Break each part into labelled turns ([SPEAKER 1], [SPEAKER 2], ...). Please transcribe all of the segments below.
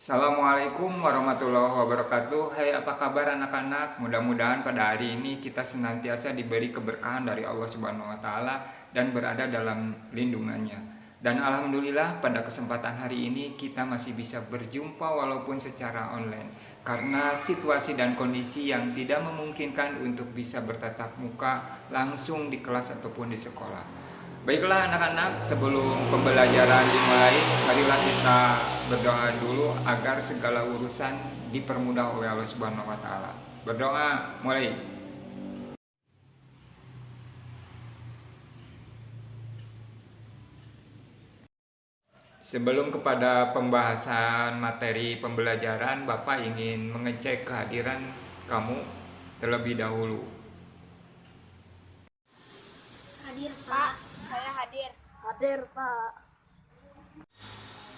[SPEAKER 1] Assalamualaikum warahmatullahi wabarakatuh. Hai, apa kabar anak-anak? Mudah-mudahan pada hari ini kita senantiasa diberi keberkahan dari Allah Subhanahu wa taala dan berada dalam lindungannya. Dan alhamdulillah pada kesempatan hari ini kita masih bisa berjumpa walaupun secara online karena situasi dan kondisi yang tidak memungkinkan untuk bisa bertatap muka langsung di kelas ataupun di sekolah. Baiklah anak-anak, sebelum pembelajaran dimulai, marilah kita berdoa dulu agar segala urusan dipermudah oleh Allah Subhanahu wa taala. Berdoa, mulai. Sebelum kepada pembahasan materi pembelajaran, Bapak ingin mengecek kehadiran kamu terlebih dahulu.
[SPEAKER 2] Hadir, Pak. Saya hadir.
[SPEAKER 3] Hadir, Pak.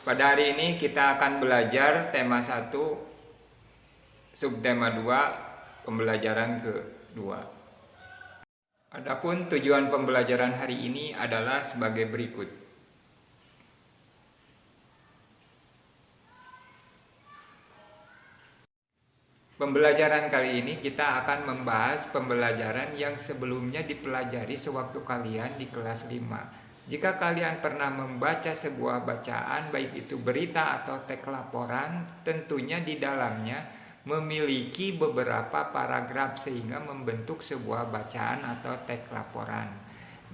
[SPEAKER 1] Pada hari ini kita akan belajar tema 1, subtema 2, pembelajaran kedua. Adapun tujuan pembelajaran hari ini adalah sebagai berikut. Pembelajaran kali ini kita akan membahas pembelajaran yang sebelumnya dipelajari sewaktu kalian di kelas 5. Jika kalian pernah membaca sebuah bacaan, baik itu berita atau teks laporan, tentunya di dalamnya memiliki beberapa paragraf sehingga membentuk sebuah bacaan atau teks laporan.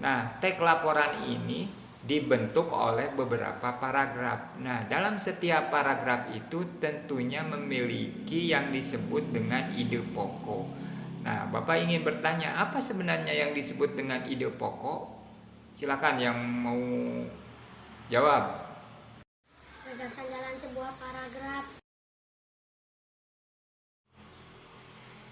[SPEAKER 1] Nah, teks laporan ini dibentuk oleh beberapa paragraf. Nah, dalam setiap paragraf itu tentunya memiliki yang disebut dengan ide pokok. Nah, Bapak ingin bertanya, apa sebenarnya yang disebut dengan ide pokok? Silakan yang mau jawab.
[SPEAKER 2] Gagasan jalan sebuah paragraf.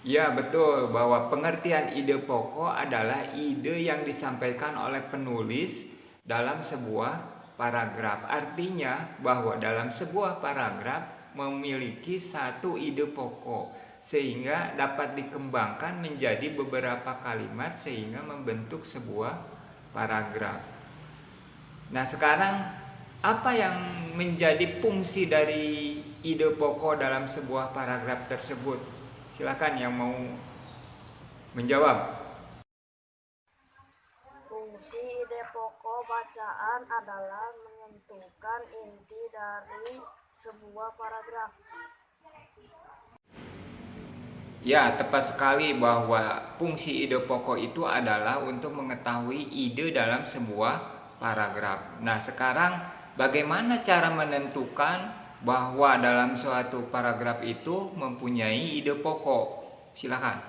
[SPEAKER 1] Ya, betul bahwa pengertian ide pokok adalah ide yang disampaikan oleh penulis dalam sebuah paragraf. Artinya bahwa dalam sebuah paragraf memiliki satu ide pokok sehingga dapat dikembangkan menjadi beberapa kalimat sehingga membentuk sebuah paragraf. Nah, sekarang apa yang menjadi fungsi dari ide pokok dalam sebuah paragraf tersebut? Silakan yang mau menjawab.
[SPEAKER 3] Fungsi ide pokok bacaan adalah menentukan inti dari sebuah paragraf.
[SPEAKER 1] Ya, tepat sekali bahwa fungsi ide pokok itu adalah untuk mengetahui ide dalam sebuah paragraf. Nah, sekarang bagaimana cara menentukan bahwa dalam suatu paragraf itu mempunyai ide pokok? Silakan.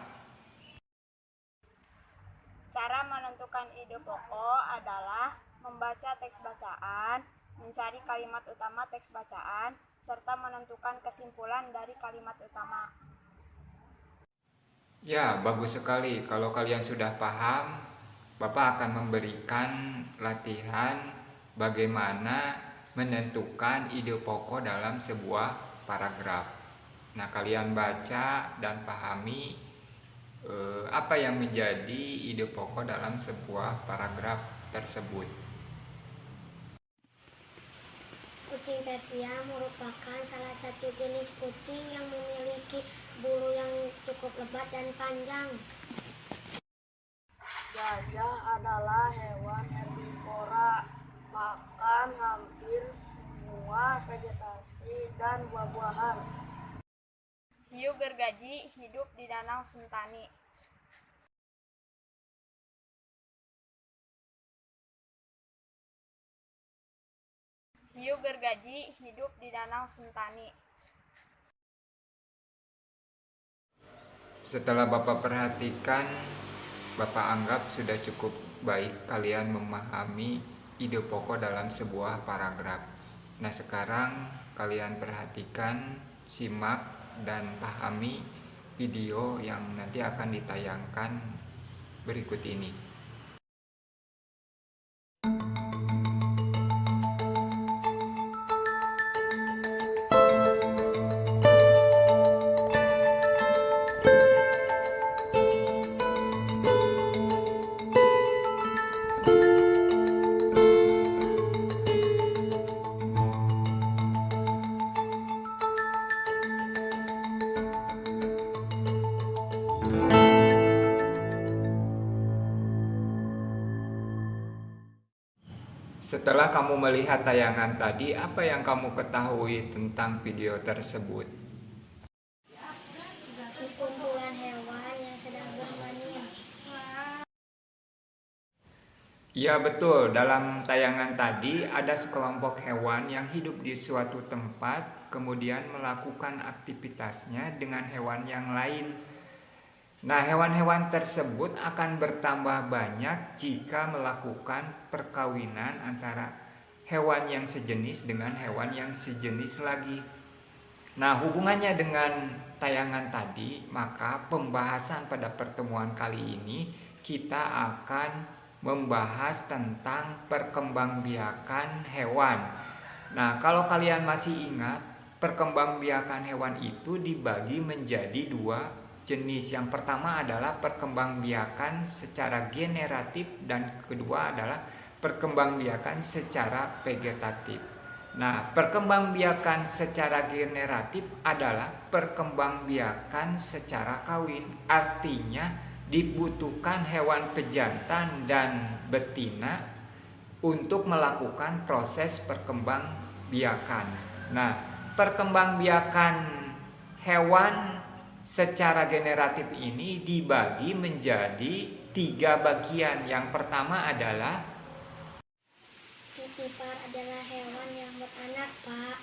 [SPEAKER 2] Cara menentukan ide pokok adalah membaca teks bacaan, mencari kalimat utama teks bacaan, serta menentukan kesimpulan dari kalimat utama.
[SPEAKER 1] Ya, bagus sekali. Kalau kalian sudah paham, Bapak akan memberikan latihan bagaimana menentukan ide pokok dalam sebuah paragraf. Nah, kalian baca dan pahami apa yang menjadi ide pokok dalam sebuah paragraf tersebut.
[SPEAKER 2] Kucing Persia merupakan salah satu jenis kucing yang memiliki bulu yang cukup lebat dan panjang.
[SPEAKER 3] Gajah adalah hewan herbivora, makan hampir semua vegetasi dan buah-buahan.
[SPEAKER 2] Hiu gergaji hidup di Danau Sentani. Hiu gergaji hidup di Danau Sentani.
[SPEAKER 1] Setelah Bapak perhatikan, Bapak anggap sudah cukup baik kalian memahami ide pokok dalam sebuah paragraf. Nah, sekarang kalian perhatikan, simak, dan pahami video yang nanti akan ditayangkan berikut ini. Setelah kamu melihat tayangan tadi, apa yang kamu ketahui tentang video tersebut?
[SPEAKER 4] Sekumpulan hewan yang sedang bermain.
[SPEAKER 1] Ya betul, dalam tayangan tadi ada sekelompok hewan yang hidup di suatu tempat, kemudian melakukan aktivitasnya dengan hewan yang lain. Nah, hewan-hewan tersebut akan bertambah banyak jika melakukan perkawinan antara hewan yang sejenis dengan hewan yang sejenis lagi. Nah, hubungannya dengan tayangan tadi, maka pembahasan pada pertemuan kali ini kita akan membahas tentang perkembangbiakan hewan. Nah, kalau kalian masih ingat, perkembangbiakan hewan itu dibagi menjadi dua jenis. Yang pertama adalah perkembangbiakan secara generatif dan kedua adalah perkembangbiakan secara vegetatif. Nah, perkembangbiakan secara generatif adalah perkembangbiakan secara kawin. Artinya dibutuhkan hewan pejantan dan betina untuk melakukan proses perkembangbiakan. Nah, perkembangbiakan hewan secara generatif ini dibagi menjadi 3 bagian. Yang pertama adalah
[SPEAKER 4] Vivipar adalah hewan yang beranak, Pak.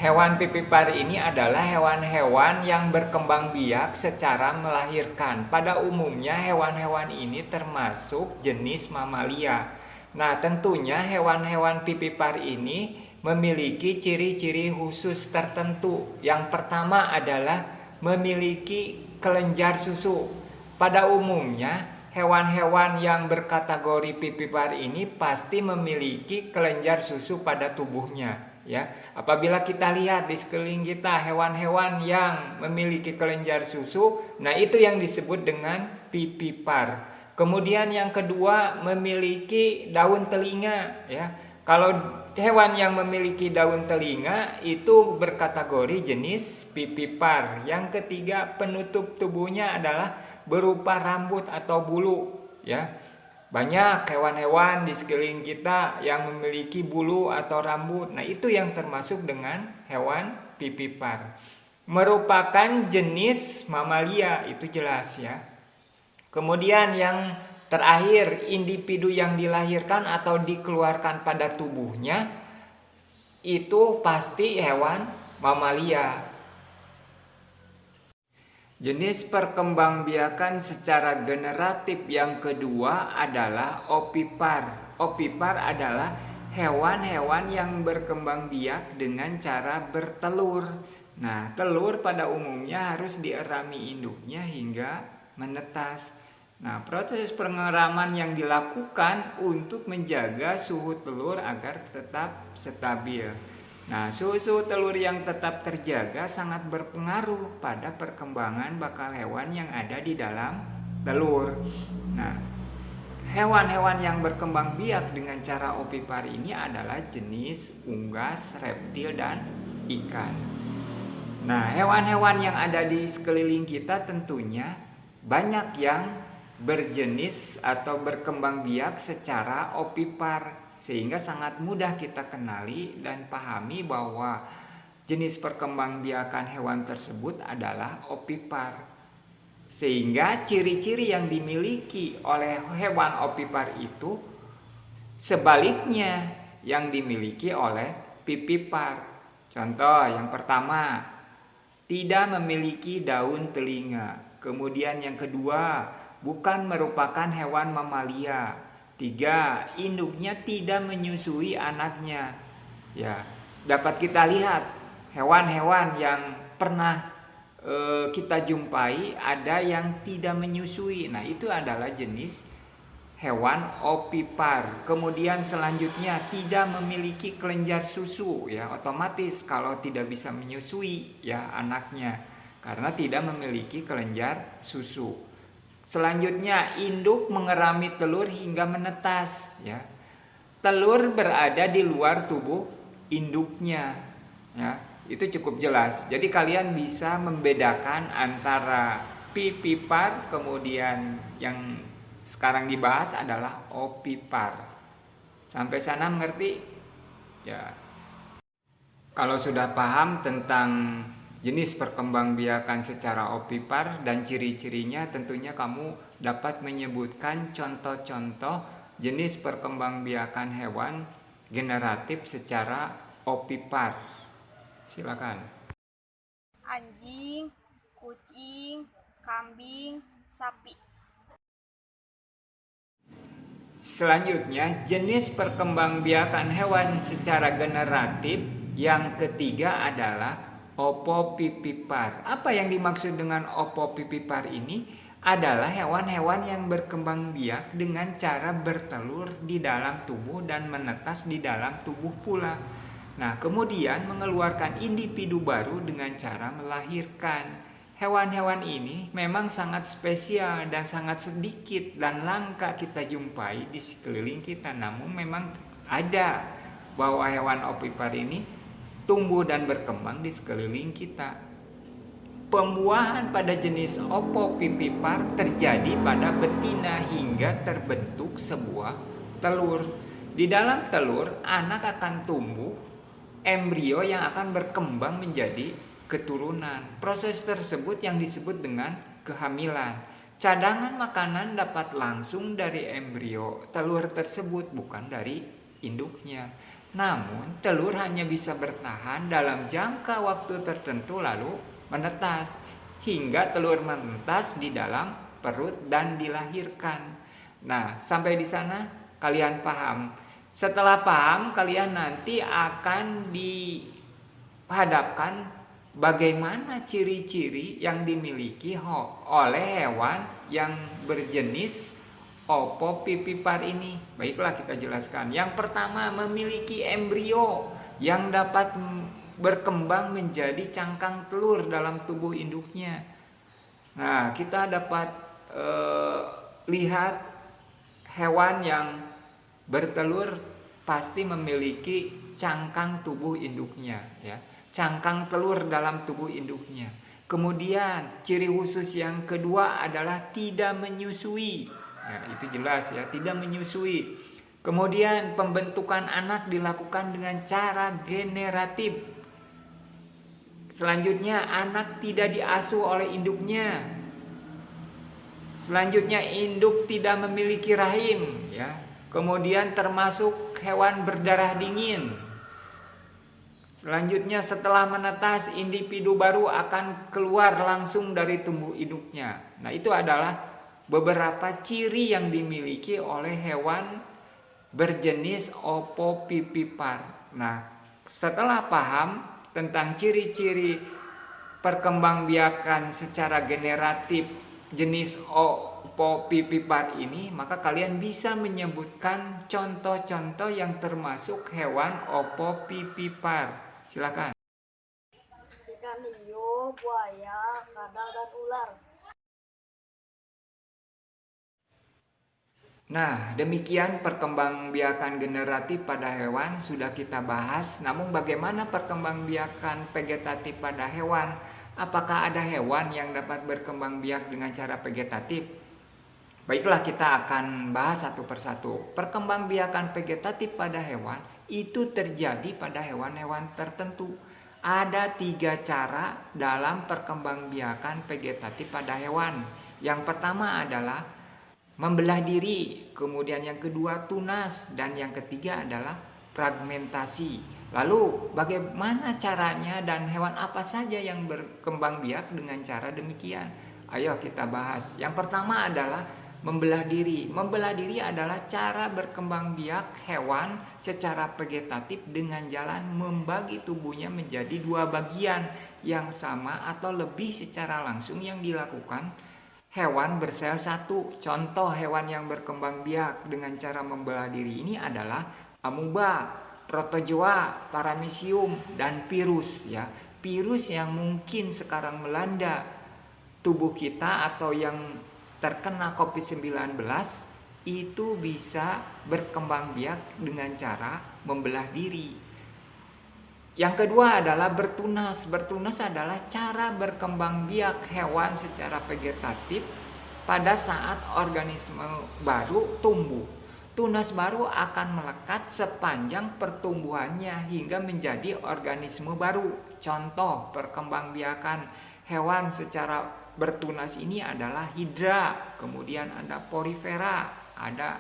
[SPEAKER 1] hewan vivipar ini adalah hewan-hewan yang berkembang biak secara melahirkan. Pada umumnya hewan-hewan ini termasuk jenis mamalia. Nah, tentunya hewan-hewan vivipar ini memiliki ciri-ciri khusus tertentu. Yang pertama adalah memiliki kelenjar susu. Pada umumnya hewan-hewan yang berkategori vivipar ini pasti memiliki kelenjar susu pada tubuhnya, ya. Apabila kita lihat di sekeliling kita hewan-hewan yang memiliki kelenjar susu, nah itu yang disebut dengan vivipar. Kemudian yang kedua memiliki daun telinga, ya. Kalau hewan yang memiliki daun telinga itu berkategori jenis vivipar. Yang ketiga penutup tubuhnya adalah berupa rambut atau bulu, ya. Banyak hewan-hewan di sekeliling kita yang memiliki bulu atau rambut. Nah, itu yang termasuk dengan hewan vivipar. Merupakan jenis mamalia, itu jelas ya. Kemudian yang terakhir, individu yang dilahirkan atau dikeluarkan pada tubuhnya itu pasti hewan mamalia. Jenis perkembangbiakan secara generatif yang kedua adalah ovipar. Ovipar adalah hewan-hewan yang berkembang biak dengan cara bertelur. Nah, telur pada umumnya harus dierami induknya hingga menetas. Nah, proses pengeraman yang dilakukan untuk menjaga suhu telur agar tetap stabil. Nah, suhu telur yang tetap terjaga sangat berpengaruh pada perkembangan bakal hewan yang ada di dalam telur. Nah, hewan-hewan yang berkembang biak dengan cara ovipar ini adalah jenis unggas, reptil, dan ikan. Nah, hewan-hewan yang ada di sekeliling kita tentunya banyak yang berjenis atau berkembang biak secara ovipar, sehingga sangat mudah kita kenali dan pahami bahwa jenis perkembangbiakan hewan tersebut adalah ovipar. Sehingga ciri-ciri yang dimiliki oleh hewan ovipar itu sebaliknya yang dimiliki oleh vivipar. Contoh yang pertama, tidak memiliki daun telinga. Kemudian yang kedua, bukan merupakan hewan mamalia. 3, induknya tidak menyusui anaknya. Ya, dapat kita lihat hewan-hewan yang pernah kita jumpai ada yang tidak menyusui. Nah, itu adalah jenis hewan ovipar. Kemudian selanjutnya tidak memiliki kelenjar susu, ya. Otomatis kalau tidak bisa menyusui ya anaknya karena tidak memiliki kelenjar susu. Selanjutnya induk mengerami telur hingga menetas, ya. Telur berada di luar tubuh induknya, ya. Itu cukup jelas. Jadi kalian bisa membedakan antara vivipar kemudian yang sekarang dibahas adalah opipar. Sampai sana mengerti? Ya. Kalau sudah paham tentang jenis perkembangbiakan secara opipar dan ciri-cirinya, tentunya kamu dapat menyebutkan contoh-contoh jenis perkembangbiakan hewan generatif secara opipar. Silakan.
[SPEAKER 2] Anjing, kucing, kambing, sapi.
[SPEAKER 1] Selanjutnya, jenis perkembangbiakan hewan secara generatif yang ketiga adalah opopipipar. Apa yang dimaksud dengan opopipipar ini? Adalah hewan-hewan yang berkembang biak dengan cara bertelur di dalam tubuh dan menetas di dalam tubuh pula. Nah, kemudian mengeluarkan individu baru dengan cara melahirkan. Hewan-hewan ini memang sangat spesial dan sangat sedikit dan langka kita jumpai di sekeliling kita. Namun memang ada bahwa hewan opipar ini tumbuh dan berkembang di sekeliling kita. Pembuahan pada jenis opopipipar terjadi pada betina hingga terbentuk sebuah telur. Di dalam telur, anak akan tumbuh, embrio yang akan berkembang menjadi keturunan. Proses tersebut yang disebut dengan kehamilan. Cadangan makanan dapat langsung dari embrio telur tersebut, bukan dari induknya. Namun, telur hanya bisa bertahan dalam jangka waktu tertentu lalu menetas, hingga telur menetas di dalam perut dan dilahirkan. Nah, sampai di sana kalian paham. Setelah paham, kalian nanti akan dihadapkan bagaimana ciri-ciri yang dimiliki oleh hewan yang berjenis opopipipar ini. Baiklah, kita jelaskan. Yang pertama, memiliki embrio yang dapat berkembang menjadi cangkang telur dalam tubuh induknya. Nah, kita dapat lihat hewan yang bertelur pasti memiliki cangkang tubuh induknya, ya. Cangkang telur dalam tubuh induknya. Kemudian ciri khusus yang kedua adalah tidak menyusui. Ya, itu jelas ya, tidak menyusui. Kemudian pembentukan anak dilakukan dengan cara generatif. Selanjutnya anak tidak diasuh oleh induknya. Selanjutnya induk tidak memiliki rahim, ya. Kemudian termasuk hewan berdarah dingin. Selanjutnya setelah menetas, individu baru akan keluar langsung dari tubuh induknya. Nah, itu adalah beberapa ciri yang dimiliki oleh hewan berjenis opopipipar. Nah, setelah paham tentang ciri-ciri perkembangbiakan secara generatif jenis opopipipar ini, maka kalian bisa menyebutkan contoh-contoh yang termasuk hewan opopipipar. Silakan.
[SPEAKER 3] Ikan hiu, buaya, kadal, dan ular.
[SPEAKER 1] Nah, demikian perkembangbiakan generatif pada hewan sudah kita bahas. Namun bagaimana perkembangbiakan vegetatif pada hewan? Apakah ada hewan yang dapat berkembang biak dengan cara vegetatif? Baiklah, kita akan bahas satu persatu. Perkembangbiakan vegetatif pada hewan itu terjadi pada hewan-hewan tertentu. Ada 3 cara dalam perkembangbiakan vegetatif pada hewan. Yang pertama adalah membelah diri, kemudian yang kedua tunas, dan yang ketiga adalah fragmentasi. Lalu bagaimana caranya dan hewan apa saja yang berkembang biak dengan cara demikian? Ayo kita bahas. Yang pertama adalah membelah diri. Membelah diri adalah cara berkembang biak hewan secara vegetatif dengan jalan membagi tubuhnya menjadi 2 bagian yang sama atau lebih secara langsung yang dilakukan hewan bersel satu. Contoh hewan yang berkembang biak dengan cara membelah diri ini adalah amuba, protozoa, paramecium, dan virus, ya. Virus yang mungkin sekarang melanda tubuh kita atau yang terkena COVID-19 itu bisa berkembang biak dengan cara membelah diri. Yang kedua adalah bertunas. Bertunas adalah cara berkembang biak hewan secara vegetatif pada saat organisme baru tumbuh. Tunas baru akan melekat sepanjang pertumbuhannya hingga menjadi organisme baru. Contoh perkembangbiakan hewan secara bertunas ini adalah hidra, kemudian ada porifera, ada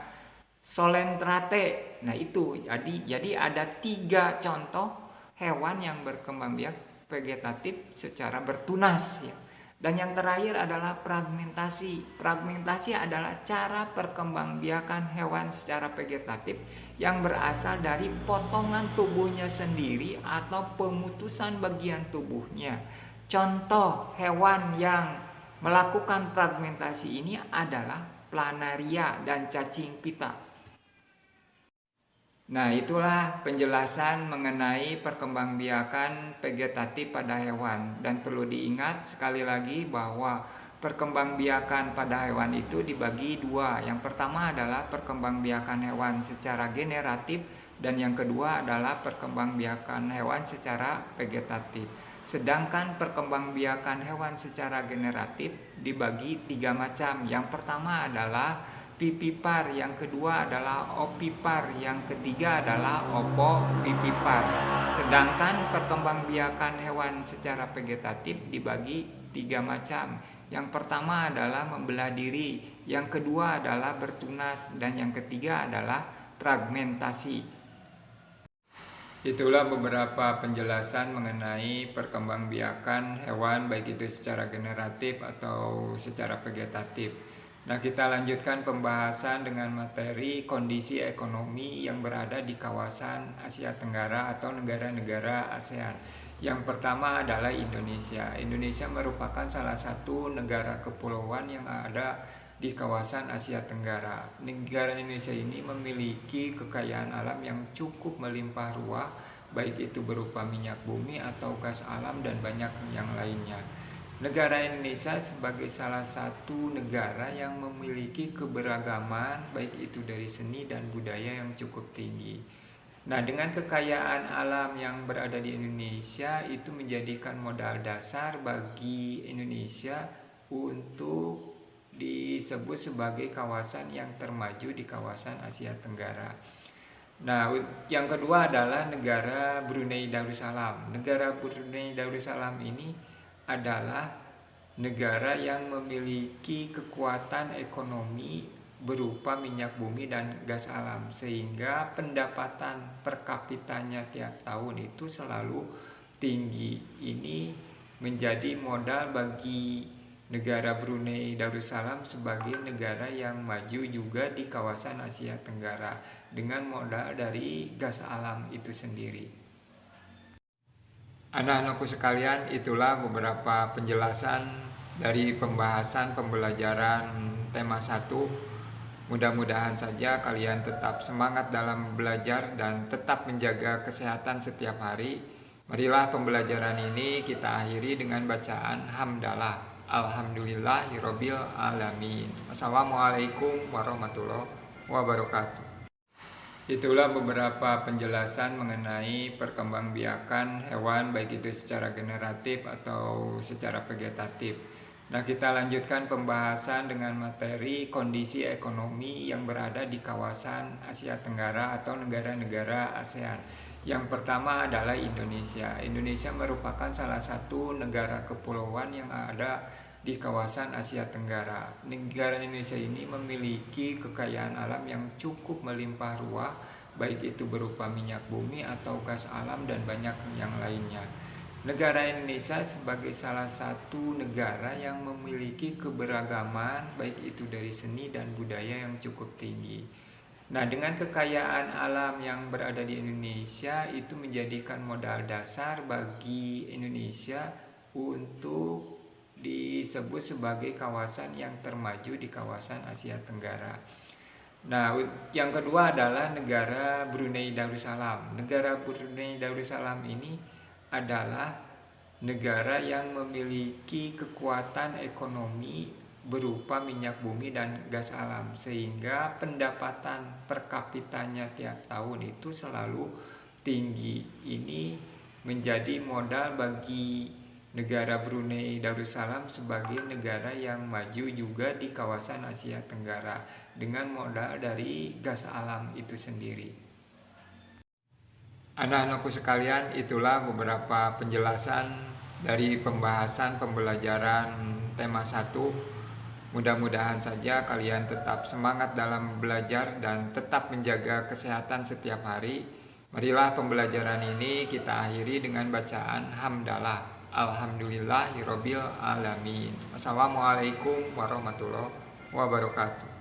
[SPEAKER 1] solentrate. Nah itu jadi ada 3 contoh hewan yang berkembang biak vegetatif secara bertunas ya. Dan yang terakhir adalah fragmentasi. Fragmentasi adalah cara perkembangbiakan hewan secara vegetatif yang berasal dari potongan tubuhnya sendiri atau pemutusan bagian tubuhnya. Contoh hewan yang melakukan fragmentasi ini adalah planaria dan cacing pita. Nah, itulah penjelasan mengenai perkembangbiakan vegetatif pada hewan. Dan perlu diingat sekali lagi bahwa perkembangbiakan pada hewan itu dibagi 2. Yang pertama adalah perkembangbiakan hewan secara generatif dan yang kedua adalah perkembangbiakan hewan secara vegetatif. Sedangkan perkembangbiakan hewan secara generatif dibagi 3 macam. Yang pertama adalah pipipar, yang kedua adalah opipar, yang ketiga adalah opopipipar. Sedangkan perkembangbiakan hewan secara vegetatif dibagi 3 macam. Yang pertama adalah membelah diri, yang kedua adalah bertunas, dan yang ketiga adalah fragmentasi. Itulah beberapa penjelasan mengenai perkembangbiakan hewan baik itu secara generatif atau secara vegetatif. Nah, kita lanjutkan pembahasan dengan materi kondisi ekonomi yang berada di kawasan Asia Tenggara atau negara-negara ASEAN. Yang pertama adalah Indonesia. Indonesia merupakan salah satu negara kepulauan yang ada di kawasan Asia Tenggara. Negara Indonesia ini memiliki kekayaan alam yang cukup melimpah ruah, baik itu berupa minyak bumi atau gas alam dan banyak yang lainnya. Negara Indonesia sebagai salah satu negara yang memiliki keberagaman baik itu dari seni dan budaya yang cukup tinggi. Nah, dengan kekayaan alam yang berada di Indonesia itu menjadikan modal dasar bagi Indonesia untuk disebut sebagai kawasan yang termaju di kawasan Asia Tenggara. Nah, yang kedua adalah negara Brunei Darussalam. Negara Brunei Darussalam ini adalah negara yang memiliki kekuatan ekonomi berupa minyak bumi dan gas alam, sehingga pendapatan per kapitanya tiap tahun itu selalu tinggi. Ini menjadi modal bagi negara Brunei Darussalam sebagai negara yang maju juga di kawasan Asia Tenggara dengan modal dari gas alam itu sendiri. Anak-anakku sekalian, itulah beberapa penjelasan dari pembahasan pembelajaran tema 1. Mudah-mudahan saja kalian tetap semangat dalam belajar dan tetap menjaga kesehatan setiap hari. Marilah pembelajaran ini kita akhiri dengan bacaan hamdalah. Alhamdulillahirabbil alamin. Wassalamualaikum warahmatullahi wabarakatuh. Itulah beberapa penjelasan mengenai perkembangbiakan hewan baik itu secara generatif atau secara vegetatif. Nah, kita lanjutkan pembahasan dengan materi kondisi ekonomi yang berada di kawasan Asia Tenggara atau negara-negara ASEAN. Yang pertama adalah Indonesia. Indonesia merupakan salah satu negara kepulauan yang ada di kawasan Asia Tenggara. Negara Indonesia ini memiliki kekayaan alam yang cukup melimpah ruah, baik itu berupa minyak bumi atau gas alam dan banyak yang lainnya. Negara Indonesia sebagai salah satu negara yang memiliki keberagaman baik itu dari seni dan budaya yang cukup tinggi. Nah, dengan kekayaan alam yang berada di Indonesia itu menjadikan modal dasar bagi Indonesia untuk disebut sebagai kawasan yang termaju di kawasan Asia Tenggara. Nah, yang kedua adalah negara Brunei Darussalam. Negara Brunei Darussalam ini adalah negara yang memiliki kekuatan ekonomi berupa minyak bumi dan gas alam, sehingga pendapatan per kapitanya tiap tahun itu selalu tinggi. Ini menjadi modal bagi negara Brunei Darussalam sebagai negara yang maju juga di kawasan Asia Tenggara dengan modal dari gas alam itu sendiri. Anak-anakku sekalian, itulah beberapa penjelasan dari pembahasan pembelajaran tema 1. Mudah-mudahan saja kalian tetap semangat dalam belajar dan tetap menjaga kesehatan setiap hari. Marilah pembelajaran ini kita akhiri dengan bacaan hamdalah. Alhamdulillahirabbil alamin. Wassalamualaikum warahmatullahi wabarakatuh.